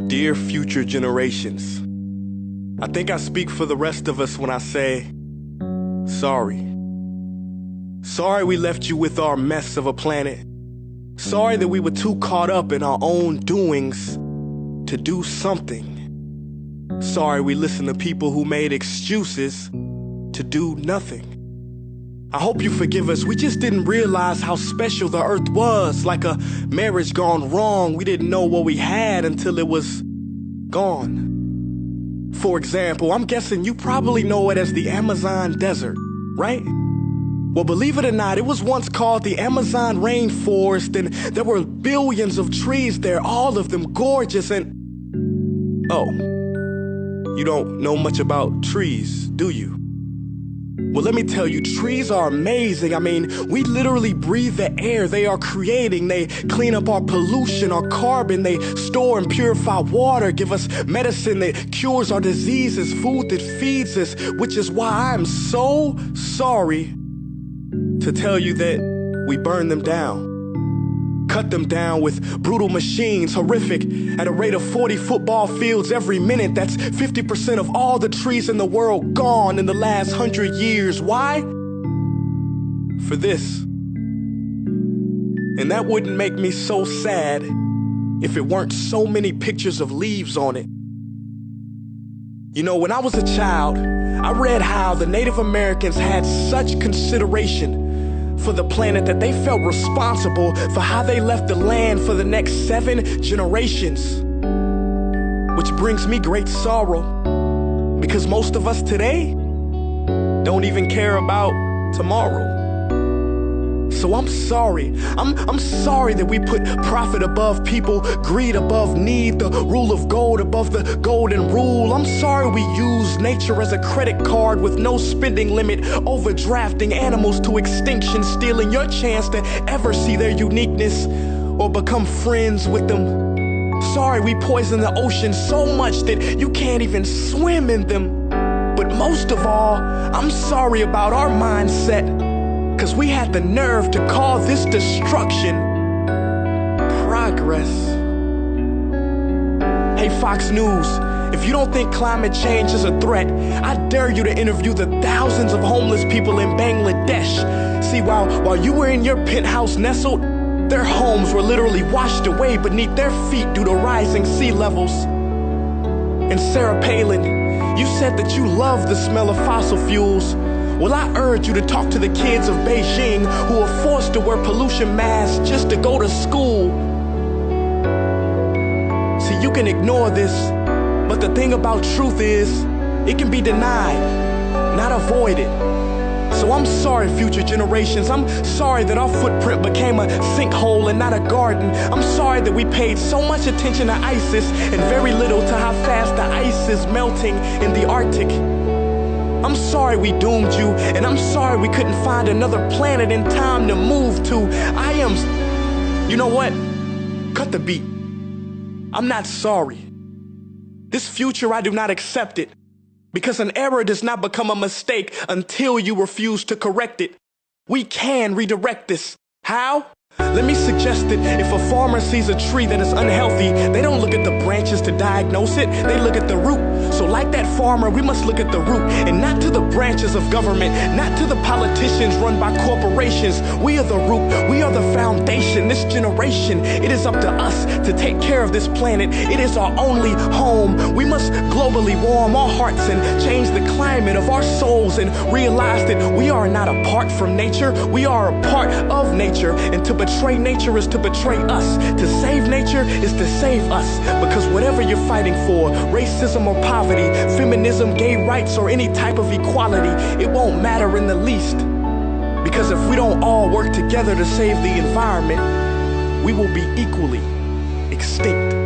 Dear future generations, I think I speak for the rest of us when I say, sorry. Sorry we left you with our mess of a planet. Sorry that we were too caught up in our own doings to do something. Sorry we listened to people who made excuses to do nothing. I hope you forgive us. We just didn't realize how special the earth was. Like a marriage gone wrong, we didn't know what we had until it was gone. For example, I'm guessing you probably know it as the Amazon desert, right? Well, believe it or not, it was once called the Amazon rainforest, and there were billions of trees there, all of them gorgeous. And oh, you don't know much about trees, do you? Well, let me tell you, trees are amazing. I mean, we literally breathe the air they are creating. They clean up our pollution, our carbon. They store and purify water, give us medicine that cures our diseases, food that feeds us, which is why I'm so sorry to tell you that we burn them down. Cut them down with brutal machines, horrific, at a rate of 40 football fields every minute. That's 50% of all the trees in the world gone in the last 100 years. Why? For this. And that wouldn't make me so sad if it weren't so many pictures of leaves on it. You know, when I was a child, I read how the Native Americans had such consideration for the planet that they felt responsible for how they left the land for the next 7 generations. Which brings me great sorrow, because most of us today don't even care about tomorrow. So I'm sorry. I'm sorry that we put profit above people, greed above need, the rule of gold above the golden rule. I'm sorry we use nature as a credit card with no spending limit, overdrafting animals to extinction, stealing your chance to ever see their uniqueness or become friends with them. Sorry we poison the ocean so much that you can't even swim in them. But most of all, I'm sorry about our mindset, 'cause we had the nerve to call this destruction progress. Hey Fox News, if you don't think climate change is a threat, I dare you to interview the thousands of homeless people in Bangladesh. See, while you were in your penthouse nestled, their homes were literally washed away beneath their feet due to rising sea levels. And Sarah Palin, you said that you love the smell of fossil fuels. Well, I urge you to talk to the kids of Beijing who are forced to wear pollution masks just to go to school. See, you can ignore this, but the thing about truth is, it can be denied, not avoided. So I'm sorry, future generations. I'm sorry that our footprint became a sinkhole and not a garden. I'm sorry that we paid so much attention to ISIS and very little to how fast the ice is melting in the Arctic. I'm sorry we doomed you, and I'm sorry we couldn't find another planet in time to move to. You know what? Cut the beat. I'm not sorry. This future, I do not accept it, because an error does not become a mistake until you refuse to correct it. We can redirect this. How? Let me suggest that if a farmer sees a tree that is unhealthy, they don't look at the branches to diagnose it, they look at the root. So like that farmer, we must look at the root, and not to the branches of government, not to the politicians run by corporations. We are the root, we are the foundation. This generation, it is up to us to take care of this planet. It is our only home. We must globally warm our hearts and change the climate of our souls and realize that we are not apart from nature, we are a part of nature. And to betray nature is to betray us. To save nature is to save us. Because whatever you're fighting for, racism or poverty, feminism, gay rights, or any type of equality, it won't matter in the least. Because if we don't all work together to save the environment, we will be equally extinct.